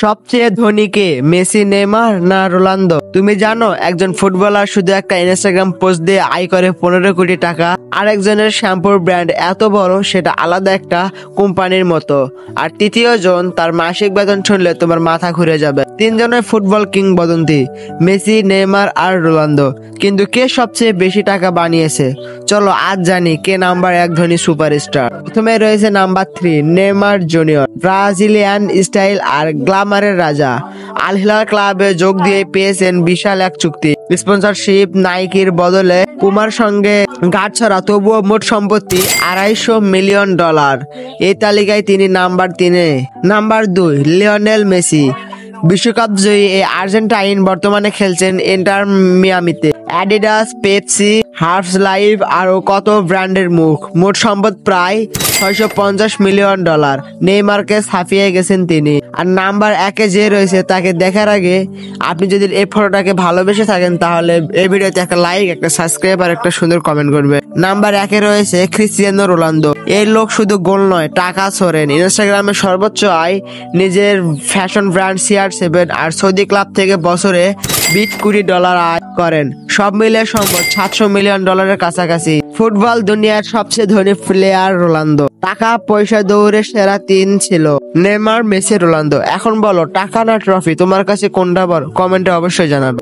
সবচেয়ে ধনী কে, Messi, Neymar না রোনালদো? তুমি জানো একজন ফুটবলার শুধু একটা ইনস্টাগ্রাম পোস্ট দিয়ে আয় করে 15 কোটি টাকা। আরেকজনের শ্যাম্পুর ব্র্যান্ড এত বড় সেটা আলাদা একটা কোম্পানির মতো। আর তৃতীয় জন তার মাসিক বেতন শুনলে তোমার মাথা ঘুরে যাবে। তিনজনের ফুটবল কিংবদন্তি, মেসি, নেইমার আর রোনালদো। কিন্তু কে সবচেয়ে বেশি টাকা বানিয়েছে? চলো আজ জানি কে নাম্বার 1 ধনী সুপারস্টার। প্রথমে রয়েছে number 3 Neymar Junior. Brazilian style আর গ্ল্যামারের রাজা। আল হিলাল ক্লাবে যোগ দিয়ে পেয়েছেন বিশাল এক চুক্তি, স্পন্সরশিপ, নাইকির বদলে পুমার সঙ্গে গাঁটছড়া, তবুও মোট সম্পত্তি $250 মিলিয়ন। এই তালিকায় তিনি নাম্বার 3-এ। Number 2 Lionel Messi. বিশ্বকাপ জয়ী এই আর্জেন্টাইন বর্তমানে খেলছেন ইন্টার মিয়ামিতে। অ্যাডিডাস, পেপসি, হার্বস লাইফ আরো কত ব্র্যান্ডের মুখ। মোট সম্পদ প্রায় $650 মিলিয়ন। নেইমারকে ছাপিয়ে গেছেন তিনি। আর নাম্বার 1-এ যে রয়েছে তাকে দেখার আগে আপনি যদি এই ফটোটাকে ভালোবেসে থাকেন তাহলে এই ভিডিওতে একটা লাইক, একটা সাবস্ক্রাইব আর একটা সুন্দর কমেন্ট করবে। নাম্বার 1-এ রয়েছে ক্রিস্টিয়ানো রোনালদো। এই লোক শুধু গোল নয়, টাকা ছোড়েন। ইনস্টাগ্রামে সর্বোচ্চ আয়, নিজের ফ্যাশন ব্র্যান্ড CR7 আর সৌদি ক্লাব থেকে বছরে $20 কোটি আয় করেন। সব মিলে সম্পদ $700 মিলিয়ন কাছাকাছি। ফুটবল দুনিয়ার সবচেয়ে ধনী প্লেয়ার রোনালদো। টাকা পয়সা দৌড়ে সেরা 3 ছিল নেইমার, মেসি, রোনালদো। এখন বলো টাকা না ট্রফি, তোমার কাছে কোনটা বড়? কমেন্টে অবশ্যই জানাবে।